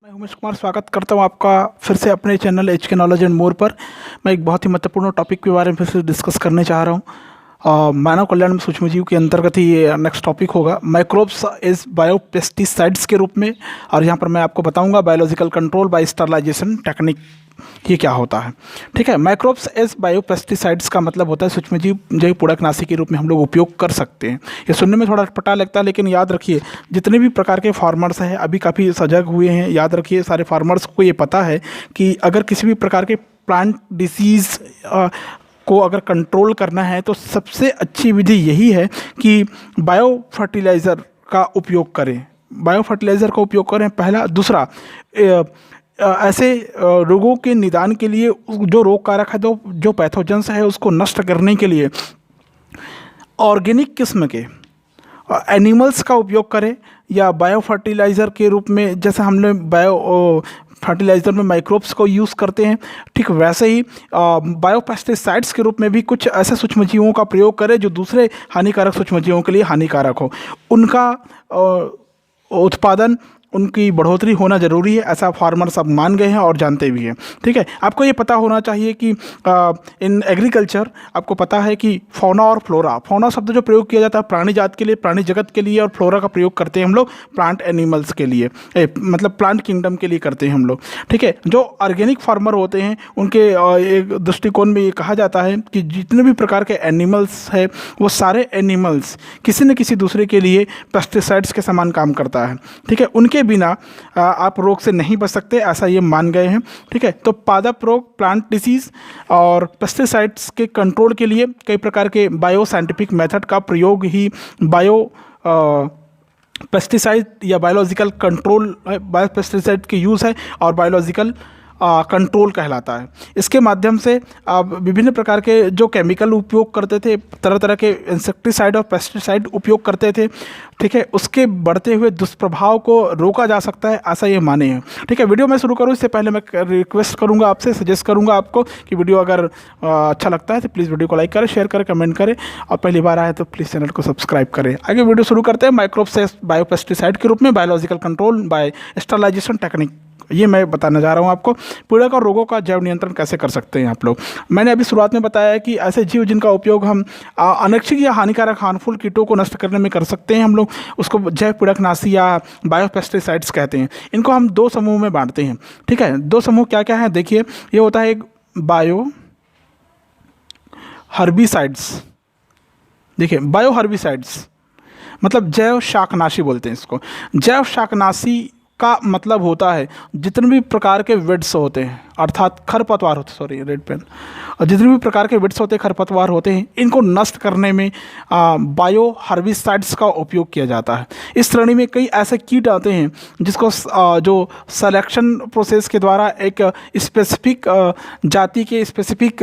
मैं उमेश कुमार स्वागत करता हूं आपका फिर से अपने चैनल एच के नॉलेज एंड मोर पर। मैं एक बहुत ही महत्वपूर्ण टॉपिक के बारे में फिर से डिस्कस करने चाह रहा हूं। मानव कल्याण में सूक्ष्मजीव के अंतर्गत ही ये नेक्स्ट टॉपिक होगा, माइक्रोब्स इज बायोपेस्टिसाइड्स के रूप में। और यहाँ पर मैं आपको बताऊंगा biological control by sterilisation technique ये क्या होता है। ठीक है, माइक्रोब्स एज बायोपेस्टिसाइड्स का मतलब होता है सूक्ष्मजीव जैव पूरकनाशी के रूप में हम लोग उपयोग कर सकते हैं। ये सुनने में थोड़ा अटपटा लगता है, लेकिन याद रखिए जितने भी प्रकार के फार्मर्स हैं अभी काफ़ी सजग हुए हैं। याद रखिए सारे फार्मर्स को ये पता है कि अगर किसी भी प्रकार के प्लांट डिसीज़ को अगर कंट्रोल करना है तो सबसे अच्छी विधि यही है कि बायो फर्टिलाइज़र का उपयोग करें। बायो फर्टिलाइज़र का उपयोग करें पहला। दूसरा, ऐसे रोगों के निदान के लिए जो रोग कारक है तो जो पैथोजेंस है उसको नष्ट करने के लिए ऑर्गेनिक किस्म के एनिमल्स का उपयोग करें, या बायो फर्टिलाइज़र के रूप में जैसे हमने बायो फर्टिलाइज़र में माइक्रोब्स को यूज़ करते हैं, ठीक वैसे ही बायोपेस्टिसाइड्स के रूप में भी कुछ ऐसे सूक्ष्मजीवों का प्रयोग करें जो दूसरे हानिकारक सूक्ष्मजीवों के लिए हानिकारक हो। उनका उत्पादन, उनकी बढ़ोतरी होना ज़रूरी है, ऐसा फार्मर सब मान गए हैं और जानते भी हैं। ठीक है, आपको ये पता होना चाहिए कि इन एग्रीकल्चर आपको पता है कि फौना और फ्लोरा, फौना शब्द जो प्रयोग किया जाता है प्राणी जात के लिए, प्राणी जगत के लिए, और फ्लोरा का प्रयोग करते हैं हम लोग प्लांट एनिमल्स के लिए, मतलब प्लांट किंगडम के लिए करते हैं हम लोग। ठीक है, जो ऑर्गेनिक फार्मर होते हैं उनके एक दृष्टिकोण में ये कहा जाता है कि जितने भी प्रकार के एनिमल्स है वो सारे एनिमल्स किसी न किसी दूसरे के लिए पेस्टिसाइड्स के समान काम करता है। ठीक है, उनके बिना आप रोग से नहीं बच सकते, ऐसा ये मान गए हैं। ठीक है, तो पादप रोग, प्लांट डिसीज और पेस्टिसाइड्स के कंट्रोल के लिए कई प्रकार के बायो साइंटिफिक मेथड का प्रयोग ही बायो पेस्टिसाइड या बायोलॉजिकल कंट्रोल, बायो पेस्टिसाइड के यूज़ है और बायोलॉजिकल कंट्रोल कहलाता है। इसके माध्यम से आप विभिन्न प्रकार के जो केमिकल उपयोग करते थे, तरह तरह के इंसेक्टिसाइड और पेस्टिसाइड उपयोग करते थे, ठीक है, उसके बढ़ते हुए दुष्प्रभाव को रोका जा सकता है, ऐसा ये माने हैं। ठीक है, वीडियो मैं शुरू करूँ इससे पहले मैं रिक्वेस्ट करूँगा आपसे, सजेस्ट करूँगा आपको कि वीडियो अगर अच्छा लगता है तो प्लीज़ वीडियो को लाइक करें, शेयर करें, कमेंट करें, और पहली बार आए तो प्लीज़ चैनल को सब्सक्राइब करें। आगे वीडियो शुरू करते हैं। माइक्रोब्स बायोपेस्टिसाइड के रूप में biological control by sterilisation technique, ये मैं बताने जा रहा हूँ आपको। पीड़क और रोगों का जैव नियंत्रण कैसे कर सकते हैं आप लोग। मैंने अभी शुरुआत में बताया है कि ऐसे जीव जिनका उपयोग हम अनैच्छिक या हानिकारक हार्मफुल कीटों को नष्ट करने में कर सकते हैं, हम लोग उसको जैव पीड़कनाशी या बायोपेस्टिसाइड्स कहते हैं। इनको हम दो समूह में बांटते हैं। ठीक है, दो समूह क्या क्या है देखिए, ये होता है एक बायो हर्बिसाइड्स। देखिए, बायो हर्बिसाइड्स मतलब जैव शाकनाशी बोलते हैं इसको। जैव शाकनाशी का मतलब होता है जितने भी प्रकार के विड्स होते हैं, अर्थात खरपतवार होते, सॉरी रेड पेन, और जितने भी प्रकार के विड्स होते हैं, खरपतवार होते हैं, इनको नष्ट करने में बायो हर्बिसाइड्स का उपयोग किया जाता है। इस श्रेणी में कई ऐसे कीट आते हैं जिसको जो सिलेक्शन प्रोसेस के द्वारा एक स्पेसिफिक जाति के स्पेसिफिक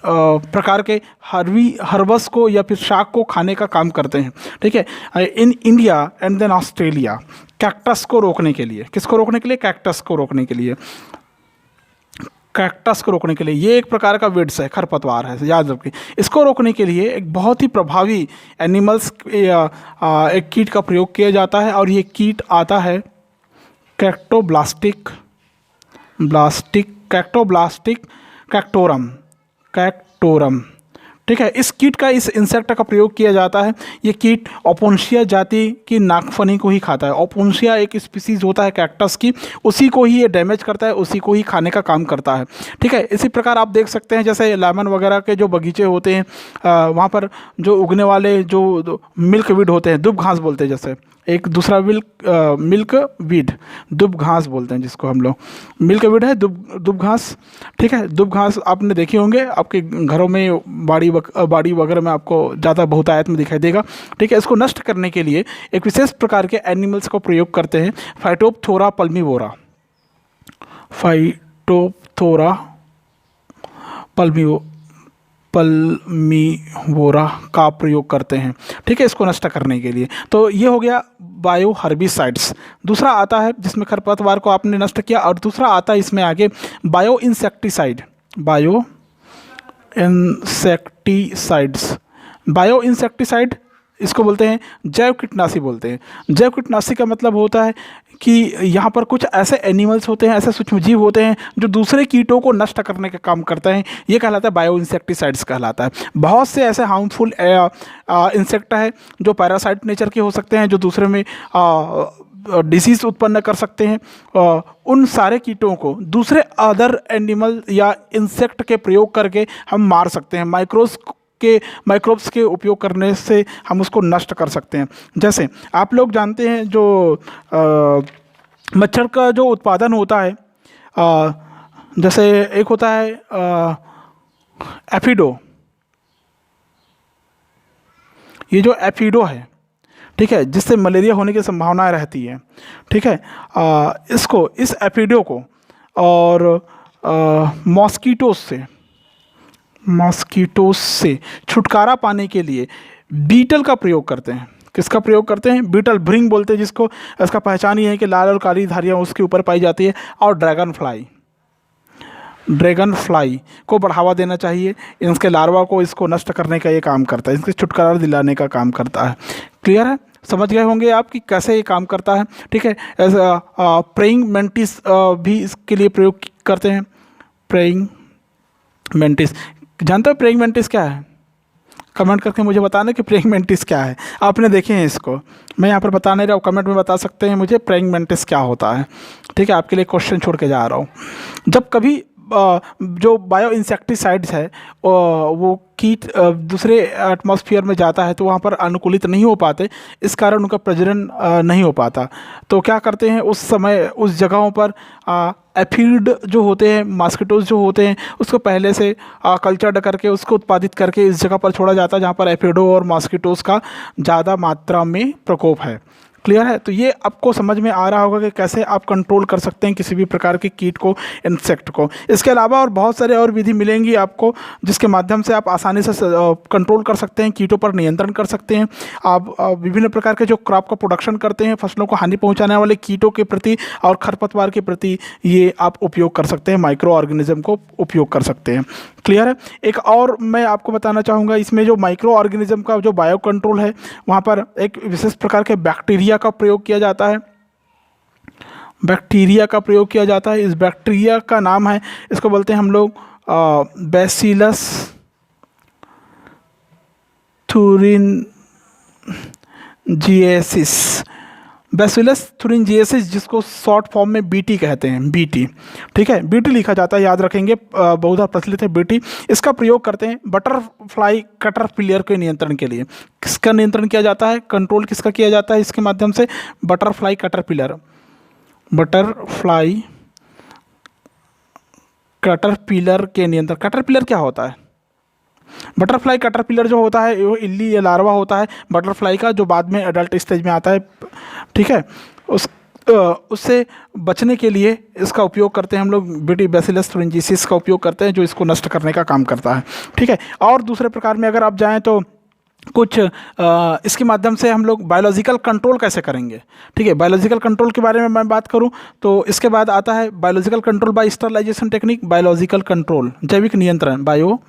प्रकार के हर्बस को या फिर शाक को खाने का काम करते हैं। ठीक है, in India and then Australia cactus को रोकने के लिए, किसको रोकने के लिए, कैक्टस को रोकने के लिए, कैक्टस को रोकने के लिए, ये एक प्रकार का विड्स है, खरपतवार है, याद रखिए। इसको रोकने के लिए एक बहुत ही प्रभावी एनिमल्स एक कीट का प्रयोग किया जाता है, और ये कीट आता है कैक्टोब्लास्टिक कैक्टोरम। ठीक है, इस कीट का, इस इंसेक्ट का प्रयोग किया जाता है। ये कीट ओपोन्शिया जाति की नागफनी को ही खाता है। ओपोन्शिया एक स्पीसीज होता है कैक्टस की, उसी को ही ये डैमेज करता है, उसी को ही खाने का काम करता है। ठीक है, इसी प्रकार आप देख सकते हैं जैसे लेमन वगैरह के जो बगीचे होते हैं वहाँ पर जो उगने वाले जो मिल्क वीड होते हैं, दुब घास बोलते हैं, जैसे एक दूसरा मिल्क वीड, दुब घास बोलते हैं जिसको हम लोग, मिल्क वीड है दुब घास। ठीक है, दुब घास आपने देखे होंगे आपके घरों में, बाड़ी वगैरह में आपको ज़्यादा बहुतायत में दिखाई देगा। ठीक है, इसको नष्ट करने के लिए एक विशेष प्रकार के एनिमल्स को प्रयोग करते हैं, फाइटोप्थोरा पल्मीवोरा का प्रयोग करते हैं। ठीक है, इसको नष्ट करने के लिए। तो ये हो गया बायो हर्बिसाइड्स। दूसरा आता है जिसमें खरपतवार को आपने नष्ट किया, और दूसरा आता है इसमें आगे बायो इंसेक्टिसाइड्स। बायो इंसेक्टिसाइड इसको बोलते हैं जैव कीटनाशी बोलते हैं। जैव कीटनाशी का मतलब होता है कि यहाँ पर कुछ ऐसे एनिमल्स होते हैं, ऐसे सूक्ष्मजीव होते हैं जो दूसरे कीटों को नष्ट करने का काम करते हैं। ये कहलाता है बायो इंसेक्टिसाइड्स कहलाता है। बहुत से ऐसे हार्मफुल इंसेक्ट है जो पैरासाइट नेचर के हो सकते हैं, जो दूसरे में डिसीज उत्पन्न कर सकते हैं। उन सारे कीटों को दूसरे अदर एनिमल या इंसेक्ट के प्रयोग करके हम मार सकते हैं। माइक्रोब्स के उपयोग करने से हम उसको नष्ट कर सकते हैं। जैसे आप लोग जानते हैं जो मच्छर का जो उत्पादन होता है, जैसे एक होता है एफिडो। ये जो एफिडो है, ठीक है, जिससे मलेरिया होने की संभावनाएं रहती है, ठीक है। इस एफिडो को और मॉस्किटोस से छुटकारा पाने के लिए बीटल का प्रयोग करते हैं। किसका प्रयोग करते हैं? बीटल, भृंग बोलते हैं जिसको। इसका पहचान ये है कि लाल और काली धारियाँ उसके ऊपर पाई जाती है। और ड्रैगन फ्लाई को बढ़ावा देना चाहिए। इसके लार्वा को इसको नष्ट करने का ये काम करता है, इसके छुटकारा दिलाने का काम करता है। क्लियर है? समझ गए होंगे आप कि कैसे ये काम करता है, ठीक है। प्रेइंग मेंटिस भी इसके लिए प्रयोग करते हैं। प्रेइंग मेंटिस, जानते हो प्रेइंग मेंटिस क्या है? कमेंट करके मुझे बताना कि प्रेइंग मेंटिस क्या है। आपने देखे हैं इसको, मैं यहाँ पर बता नहीं रहा हूँ, कमेंट में बता सकते हैं मुझे प्रेइंग मेंटिस क्या होता है, ठीक है। आपके लिए क्वेश्चन छोड़ के जा रहा हूँ। जब कभी जो बायो इंसेक्टिसाइड्स है वो कीट दूसरे एटमॉस्फेयर में जाता है तो वहाँ पर अनुकूलित नहीं हो पाते, इस कारण उनका प्रजनन नहीं हो पाता। तो क्या करते हैं उस समय उस जगहों पर एफिड जो होते हैं, मॉस्किटोज जो होते हैं, उसको पहले से कल्चर्ड करके उसको उत्पादित करके इस जगह पर छोड़ा जाता है जहाँ पर एफिडो और मॉस्किटोज का ज़्यादा मात्रा में प्रकोप है। क्लियर है? तो ये आपको समझ में आ रहा होगा कि कैसे आप कंट्रोल कर सकते हैं किसी भी प्रकार के कीट को, इंसेक्ट को। इसके अलावा और बहुत सारे और विधि मिलेंगी आपको जिसके माध्यम से आप आसानी से कंट्रोल कर सकते हैं, कीटों पर नियंत्रण कर सकते हैं। आप विभिन्न प्रकार के जो क्रॉप का प्रोडक्शन करते हैं, फसलों को हानि पहुंचाने वाले कीटों के प्रति और खरपतवार के प्रति ये आप उपयोग कर सकते हैं, माइक्रो ऑर्गेनिज्म को उपयोग कर सकते हैं। क्लियर है? एक और मैं आपको बताना चाहूँगा, इसमें जो माइक्रो ऑर्गेनिज्म का जो बायो कंट्रोल है, वहाँ पर एक विशेष प्रकार के बैक्टीरिया का प्रयोग किया जाता है। बैक्टीरिया का प्रयोग किया जाता है। इस बैक्टीरिया का नाम है, इसको बोलते हैं हम लोग बैसिलस थुरिनजिएसिस। बैसिलस थुरिनजिएसिस, जिसको शॉर्ट फॉर्म में बीटी कहते हैं, बीटी, ठीक है। बीटी लिखा जाता है, याद रखेंगे, बहुत प्रचलित है बीटी। इसका प्रयोग करते हैं बटरफ्लाई कैटरपिलर के नियंत्रण के लिए। किसका नियंत्रण किया जाता है, कंट्रोल किसका किया जाता है इसके माध्यम से? बटरफ्लाई कैटरपिलर के नियंत्रण। कैटरपिलर क्या होता है? बटरफ्लाई कैटरपिलर जो होता है वो इल्ली या लार्वा होता है बटरफ्लाई का, जो बाद में एडल्ट स्टेज में आता है, ठीक है। उससे बचने के लिए इसका उपयोग करते हैं हम लोग, बीटी बैसिलस थुरिनजिएसिस का उपयोग करते हैं, जो इसको नष्ट करने का काम करता है, ठीक है। और दूसरे प्रकार में अगर आप जाएं तो कुछ इसके माध्यम से हम लोग बायोलॉजिकल कंट्रोल कैसे करेंगे, ठीक है। बायोलॉजिकल कंट्रोल के बारे में मैं बात करूं तो इसके बाद आता है biological control by sterilisation technique. Biological control, जैविक नियंत्रण, बायोलॉजिकल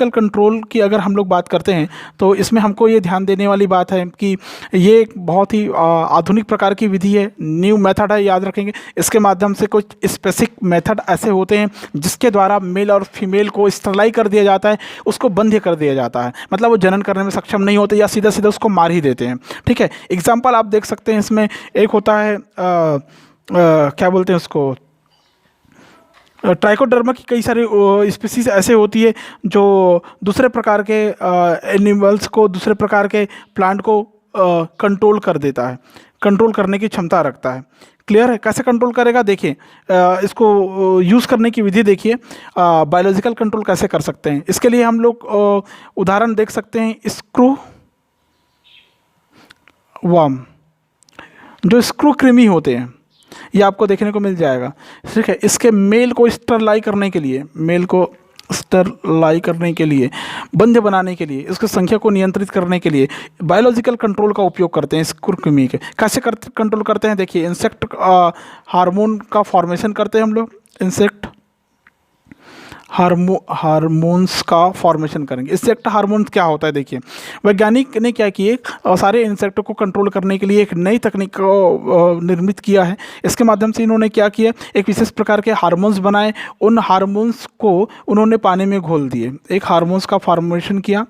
कंट्रोल की अगर हम लोग बात करते हैं तो इसमें हमको ये ध्यान देने वाली बात है कि ये एक बहुत ही आधुनिक प्रकार की विधि है, न्यू मेथड है, याद रखेंगे। इसके माध्यम से कुछ स्पेसिफिक मेथड ऐसे होते हैं जिसके द्वारा मेल और फीमेल को स्टरलाइज कर दिया जाता है, उसको बंद कर दिया जाता है, मतलब वो जनन करने में सक्षम नहीं होते या सीधा सीधा उसको मार ही देते हैं, ठीक है। एग्जाम्पल आप देख सकते हैं इसमें, एक होता है क्या बोलते हैं उसको, ट्राइकोडर्मा की कई सारी स्पीसीज ऐसे होती है जो दूसरे प्रकार के एनिमल्स को, दूसरे प्रकार के प्लांट को कंट्रोल कर देता है, कंट्रोल करने की क्षमता रखता है। क्लियर है? कैसे कंट्रोल करेगा देखिए, इसको यूज़ करने की विधि देखिए, बायोलॉजिकल कंट्रोल कैसे कर सकते हैं। इसके लिए हम लोग उदाहरण देख सकते हैं, स्क्रू वर्म, जो स्क्रू कृमि होते हैं, ये आपको देखने को मिल जाएगा, ठीक है। इसके मेल को स्टरलाइज करने के लिए, बंध बनाने के लिए, इसकी संख्या को नियंत्रित करने के लिए बायोलॉजिकल कंट्रोल का उपयोग करते हैं। स्क्रू कृमि के कैसे कंट्रोल करते हैं देखिए, इंसेक्ट हार्मोन का फॉर्मेशन करते हैं हम लोग, इंसेक्ट हार्मोन्स का फॉर्मेशन करेंगे। इंसेक्ट हार्मोन्स क्या होता है, देखिए वैज्ञानिक ने क्या किए, सारे इंसेक्टों को कंट्रोल करने के लिए एक नई तकनीक को निर्मित किया है। इसके माध्यम से इन्होंने क्या किया, एक विशेष प्रकार के हार्मोन्स बनाए, उन हार्मोन्स को उन्होंने पानी में घोल दिए, एक हार्मोन्स का फॉर्मेशन किया।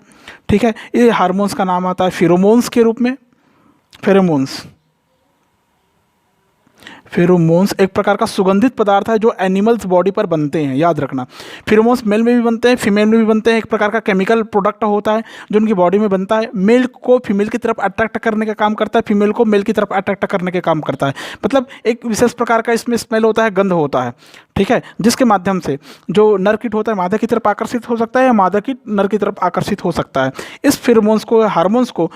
ठीक है, ये हार्मोन्स का नाम आता है फेरोमोन्स के रूप में। फेरोमोन्स फेरोमोन्स एक प्रकार का सुगंधित पदार्थ है जो एनिमल्स बॉडी पर बनते हैं, याद रखना। फेरोमोन्स मेल में भी बनते हैं, फीमेल में भी बनते हैं। एक प्रकार का केमिकल प्रोडक्ट होता है जो उनकी बॉडी में बनता है। मेल को फीमेल की तरफ अट्रैक्ट करने का काम करता है, फीमेल को मेल की तरफ अट्रैक्ट करने का काम करता है। मतलब एक विशेष प्रकार का इसमें स्मेल होता है, गंध होता है। ठीक है, जिसके माध्यम से जो नर कीट होता है मादा की तरफ आकर्षित हो सकता है या मादा कीट नर की तरफ आकर्षित हो सकता है। इस फेरोमोन्स को, हार्मोन्स को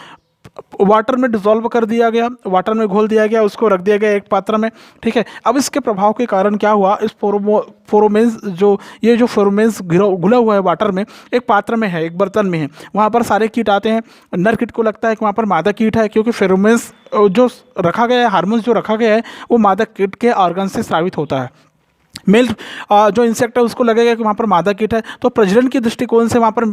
वाटर में डिसॉल्व कर दिया गया, वाटर में घोल दिया गया, उसको रख दिया गया एक पात्र में। ठीक है, अब इसके प्रभाव के कारण क्या हुआ, इस फेरोमेन्स जो फेरोमेन्स घुला हुआ है वाटर में, एक पात्र में है, एक बर्तन में है, वहाँ पर सारे कीट आते हैं। नर कीट को लगता है कि वहाँ पर मादा कीट है, क्योंकि फेरोमेन्स जो रखा गया है, हार्मोन्स जो रखा गया है, वो मादा कीट के ऑर्गन से स्रावित होता है। मेल जो इंसेक्ट है उसको लगेगा कि वहाँ पर मादा कीट है, तो प्रजनन के दृष्टिकोण से वहाँ पर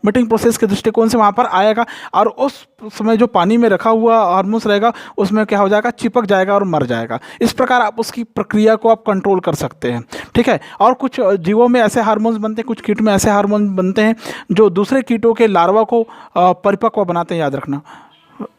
मीटिंग प्रोसेस के दृष्टिकोण से वहाँ पर आएगा, और उस समय जो पानी में रखा हुआ हार्मोन्स रहेगा उसमें क्या हो जाएगा, चिपक जाएगा और मर जाएगा। इस प्रकार आप उसकी प्रक्रिया को आप कंट्रोल कर सकते हैं। ठीक है, और कुछ जीवों में ऐसे हार्मोन्स बनते हैं, कुछ कीट में ऐसे हार्मोन बनते हैं जो दूसरे कीटों के लार्वा को परिपक्व बनाते हैं। याद रखना,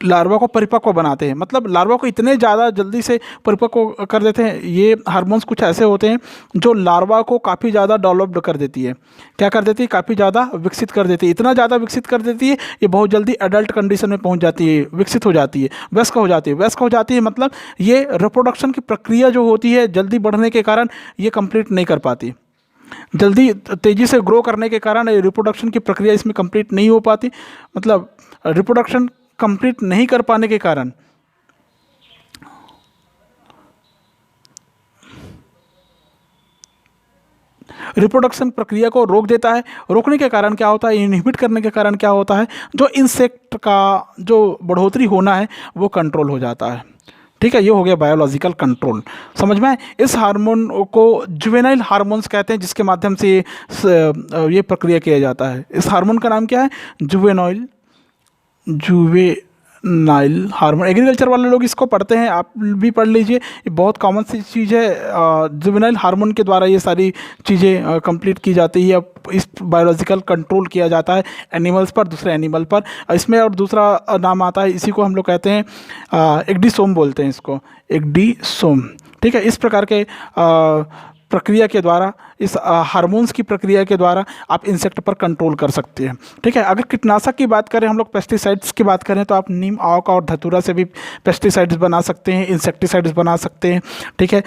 लार्वा को परिपक्व बनाते हैं, मतलब लार्वा को इतने ज़्यादा जल्दी से परिपक्व कर देते हैं। ये हार्मोन्स कुछ ऐसे होते हैं जो लार्वा को काफ़ी ज़्यादा डेवलप्ड कर देती है। क्या कर देती है, काफ़ी ज़्यादा विकसित कर देती है। इतना ज़्यादा विकसित कर देती है, ये बहुत जल्दी एडल्ट कंडीशन में पहुंच जाती है, विकसित हो जाती है, वयस्क हो जाती है। वयस्क हो जाती है मतलब ये रिप्रोडक्शन की प्रक्रिया जो होती है जल्दी बढ़ने के कारण ये कंप्लीट नहीं कर पाती, जल्दी तेज़ी से ग्रो करने के कारण रिप्रोडक्शन की प्रक्रिया इसमें कंप्लीट नहीं हो पाती। मतलब रिप्रोडक्शन कंप्लीट नहीं कर पाने के कारण रिप्रोडक्शन प्रक्रिया को रोक देता है। रोकने के कारण क्या होता है, इनहिबिट करने के कारण क्या होता है, जो इंसेक्ट का जो बढ़ोतरी होना है वो कंट्रोल हो जाता है। ठीक है, ये हो गया बायोलॉजिकल कंट्रोल, समझ में आए। इस हार्मोन को जुवेनाइल हार्मोन्स कहते हैं, जिसके माध्यम से ये प्रक्रिया किया जाता है। इस हार्मोन का नाम क्या है, जुवेनाइल हार्मोन। एग्रीकल्चर वाले लोग इसको पढ़ते हैं, आप भी पढ़ लीजिए, ये बहुत कॉमन सी चीज़ है। जुवेनाइल हार्मोन के द्वारा ये सारी चीज़ें कंप्लीट की जाती है। इस बायोलॉजिकल कंट्रोल किया जाता है एनिमल्स पर, दूसरे एनिमल पर। इसमें और दूसरा नाम आता है, इसी को हम लोग कहते हैं एक्डिसोम बोलते हैं इसको, एक्डिसोम। ठीक है, इस प्रकार के प्रक्रिया के द्वारा, इस हार्मोन्स की प्रक्रिया के द्वारा आप इंसेक्ट पर कंट्रोल कर सकते हैं। ठीक है, अगर कीटनाशक की बात करें, हम लोग पेस्टिसाइड्स की बात करें, तो आप नीम, आंवका और धतूरा से भी पेस्टिसाइड्स बना सकते हैं, इंसेक्टिसाइड्स बना सकते हैं। ठीक है,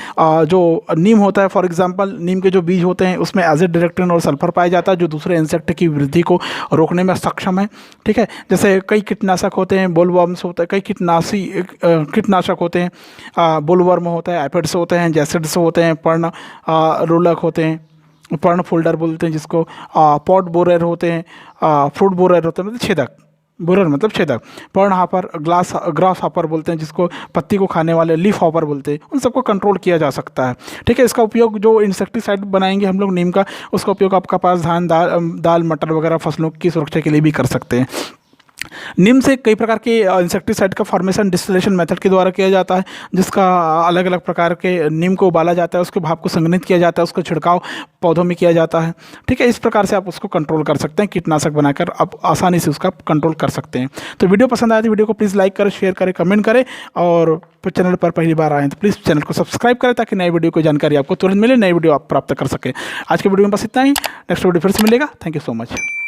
जो नीम होता है, फॉर एग्जांपल नीम के जो बीज होते हैं उसमें एसिड डायरेक्टिन और सल्फर पाया जाता है, जो दूसरे इंसेक्ट की वृद्धि को रोकने में सक्षम है। ठीक है, जैसे कई कीटनाशक होते हैं, बोलवर्म्स होता है, कई कीटनाशक होते हैं, बोलवर्म होता है, एफिड्स होते हैं, जैसिड्स होते हैं, पर्ण रोलक होते हैं, पर्ण फोल्डर बोलते हैं जिसको, पॉट बोरर होते हैं, फ्रूट बोरर होते हैं, मतलब छेदक, बोरर मतलब छेदक, पर्ण हापर, ग्रास हापर बोलते हैं जिसको, पत्ती को खाने वाले लीफ हॉपर बोलते हैं। उन सबको कंट्रोल किया जा सकता है। ठीक है, इसका उपयोग जो इंसेक्टिसाइड बनाएंगे हम लोग नीम का, उसका उपयोग आपका पास धान, दाल मटर वगैरह फसलों की सुरक्षा के लिए भी कर सकते हैं। नीम से कई प्रकार के इंसेक्टिसाइड का फॉर्मेशन डिस्टिलेशन मेथड के द्वारा किया जाता है, जिसका अलग अलग प्रकार के नीम को उबाला जाता है, उसके भाप को संघनित किया जाता है, उसका छिड़काव पौधों में किया जाता है। ठीक है, इस प्रकार से आप उसको कंट्रोल कर सकते हैं, कीटनाशक बनाकर आप आसानी से उसका कंट्रोल कर सकते हैं। तो वीडियो पसंद आए तो वीडियो को प्लीज़ लाइक करें, शेयर करें, कमेंट करें, और चैनल पर पहली बार आए तो प्लीज़ चैनल को सब्सक्राइब करें, ताकि नई वीडियो की जानकारी आपको तुरंत मिले, नई वीडियो आप प्राप्त कर सकें। आज के वीडियो में बस इतना ही, नेक्स्ट वीडियो फिर से मिलेगा। Thank you so much.